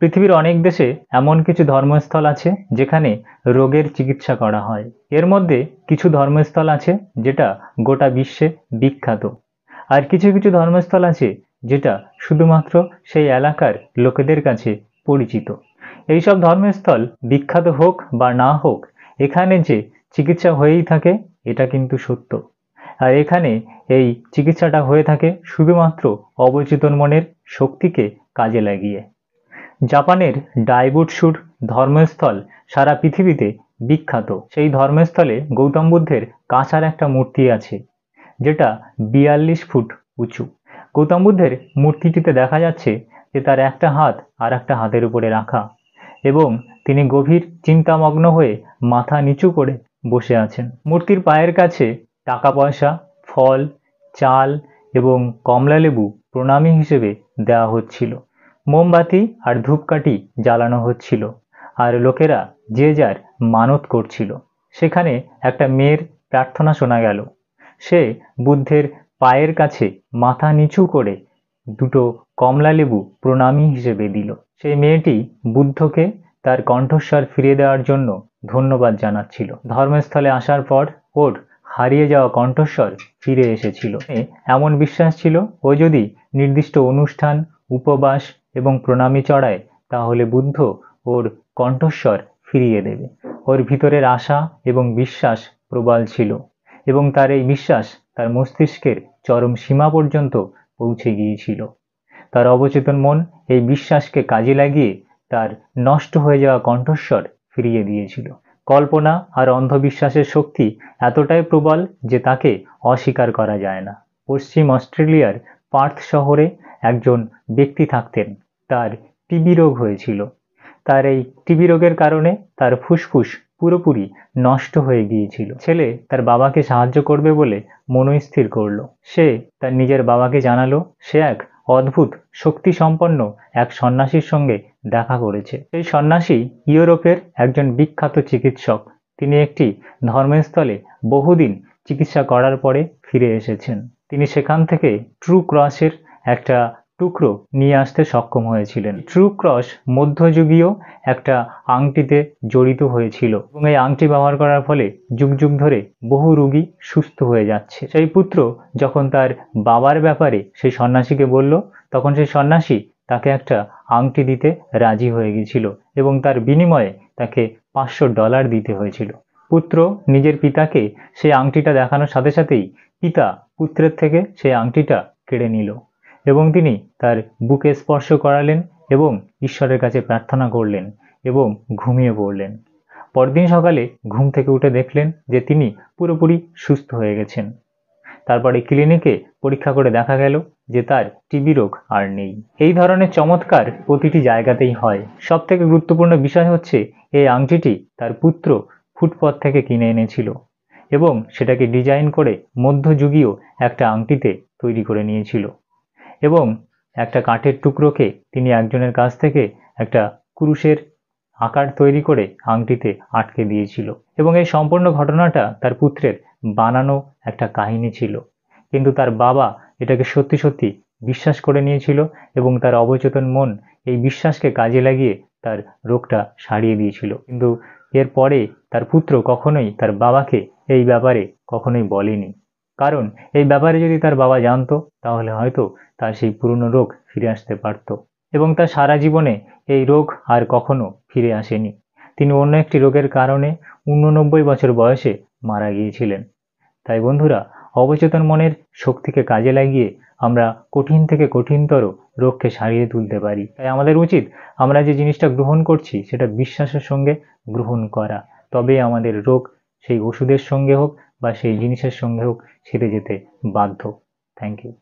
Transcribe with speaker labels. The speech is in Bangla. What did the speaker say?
Speaker 1: পৃথিবীর অনেক দেশে এমন কিছু ধর্মস্থল আছে যেখানে রোগের চিকিৎসা করা হয়। এর মধ্যে কিছু ধর্মস্থল আছে যেটা গোটা বিশ্বে বিখ্যাত, আর কিছু কিছু ধর্মস্থল আছে যেটা শুধুমাত্র সেই এলাকার লোকেদের কাছে পরিচিত। এইসব ধর্মস্থল বিখ্যাত হোক বা না হোক, এখানে যে চিকিৎসা হয়েই থাকে এটা কিন্তু সত্য। আর এখানে এই চিকিৎসাটা হয়ে থাকে শুধুমাত্র অবচেতন মনের শক্তিকে কাজে লাগিয়ে। জাপানের ডাইবুটসুর ধর্মস্থল সারা পৃথিবীতে বিখ্যাত। সেই ধর্মস্থলে গৌতম বুদ্ধের কাঁসার একটা মূর্তি আছে, যেটা 42 ফুট উঁচু। গৌতম বুদ্ধের মূর্তিটিতে দেখা যাচ্ছে যে তার একটা হাত আর একটা হাতের উপরে রাখা, এবং তিনি গভীর চিন্তামগ্ন হয়ে মাথা নিচু করে বসে আছেন। মূর্তির পায়ের কাছে টাকা পয়সা, ফল, চাল এবং কমলালেবু প্রণামী হিসেবে দেওয়া হচ্ছিল। মোমবাতি আর ধূপকাঠি জ্বালানো হচ্ছিল, আর লোকেরা যে যার মানত করছিল। সেখানে একটা মেয়ের প্রার্থনা শোনা গেল। সে বুদ্ধের পায়ের কাছে মাথা নিচু করে দুটো কমলালেবু প্রণামী হিসেবে দিল। সেই মেয়েটি বুদ্ধকে তার কণ্ঠস্বর ফিরিয়ে দেওয়ার জন্য ধন্যবাদ জানাচ্ছিল। ধর্মস্থলে আসার পর ওর হারিয়ে যাওয়া কণ্ঠস্বর ফিরে এসেছিল। এমন বিশ্বাস ছিল ও যদি নির্দিষ্ট অনুষ্ঠান, উপবাস এবং প্রণামী চড়ায় তাহলে বুদ্ধ ওর কণ্ঠস্বর ফিরিয়ে দেবে। ওর ভিতরের আশা এবং বিশ্বাস প্রবল ছিল, এবং তার এই বিশ্বাস তার মস্তিষ্কের চরম সীমা পর্যন্ত পৌঁছে গিয়েছিল। তার অবচেতন মন এই বিশ্বাসকে কাজে লাগিয়ে তার নষ্ট হয়ে যাওয়া কণ্ঠস্বর ফিরিয়ে দিয়েছিল। কল্পনা আর অন্ধবিশ্বাসের শক্তি এতটাই প্রবল যে তাকে অস্বীকার করা যায় না। পশ্চিম অস্ট্রেলিয়ার পার্থ শহরে একজন ব্যক্তি থাকতেন। তার টিবি রোগ হয়েছিল। তার এই টিবি রোগের কারণে তার ফুসফুস পুরোপুরি নষ্ট হয়ে গিয়েছিল। ছেলে তার বাবাকে সাহায্য করবে বলে মনস্থির করলো। সে তার নিজের বাবাকে জানালো সে এক অদ্ভুত শক্তি সম্পন্ন এক সন্ন্যাসীর সঙ্গে দেখা করেছে। সেই সন্ন্যাসী ইউরোপের একজন বিখ্যাত চিকিৎসক। তিনি একটি ধর্মস্থলে বহুদিন চিকিৎসা করার পরে ফিরে এসেছেন। তিনি সেখান থেকে ট্রু ক্রসের একটা টুকরো নিয়ে আসতে সক্ষম হয়েছিলেন। ট্রু ক্রস মধ্যযুগীয় একটা আংটিতে জড়িত হয়েছিল, এবং এই আংটি ব্যবহার করার ফলে যুগ যুগ ধরে বহু রোগী সুস্থ হয়ে যাচ্ছে। সেই পুত্র যখন তার বাবার ব্যাপারে সেই সন্ন্যাসীকে বলল, তখন সেই সন্ন্যাসী তাকে একটা আংটি দিতে রাজি হয়ে গিয়েছিল, এবং তার বিনিময়ে তাকে $500 দিতে হয়েছিল। পুত্র নিজের পিতাকে সেই আংটিটা দেখানোর সাথে সাথেই পিতা পুত্রের থেকে সেই আংটিটা কেড়ে নিল, এবং তিনি তার বুকে স্পর্শ করালেন এবং ঈশ্বরের কাছে প্রার্থনা করলেন এবং ঘুমিয়ে পড়লেন। পরদিন সকালে ঘুম থেকে উঠে দেখলেন যে তিনি পুরোপুরি সুস্থ হয়ে গেছেন। তারপরে ক্লিনিকে পরীক্ষা করে দেখা গেল যে তার টিবি রোগ আর নেই। এই ধরনের চমৎকার প্রতিটি জায়গাতেই হয়। সব থেকে গুরুত্বপূর্ণ বিষয় হচ্ছে এই আংটিটি তার পুত্র ফুটপাত থেকে কিনে এনেছিল, এবং সেটাকে ডিজাইন করে মধ্যযুগীয় একটা আংটিতে তৈরি করে নিয়েছিল, এবং একটা কাঠের টুকরোকে তিনি একজনের কাছ থেকে একটা কুরুশের আকার তৈরি করে আংটিতে আটকে দিয়েছিল। এবং এই সম্পূর্ণ ঘটনাটা তার পুত্রের বানানো একটা কাহিনী ছিল, কিন্তু তার বাবা এটাকে সত্যি সত্যি বিশ্বাস করে নিয়েছিল, এবং তার অবচেতন মন এই বিশ্বাসকে কাজে লাগিয়ে তার রোগটা সারিয়ে দিয়েছিল। কিন্তু এরপরে তার পুত্র কখনোই তার বাবাকে এই ব্যাপারে কখনোই বলেনি, কারণ এই ব্যাপারে যদি তার বাবা জানতো তাহলে হয়তো তার সেই পুরনো রোগ ফিরে আসতে পারত, এবং তার সারা জীবনে এই রোগ আর কখনো ফিরে আসেনি। তিনি অন্য একটি রোগের কারণে 89 বছর বয়সে মারা গিয়েছিলেন। তাই বন্ধুরা, অবচেতন মনের শক্তিকে কাজে লাগিয়ে আমরা কঠিন থেকে কঠিনতর রোগকে সারিয়ে তুলতে পারি। তাই আমাদের উচিত আমরা যে জিনিসটা গ্রহণ করছি সেটা বিশ্বাসের সঙ্গে গ্রহণ করা, তবেই আমাদের রোগ সেই ওষুধের সঙ্গে হোক বা সেই জিনিসের সঙ্গে হোক সেরে যেতে বাধ্য। Thank you.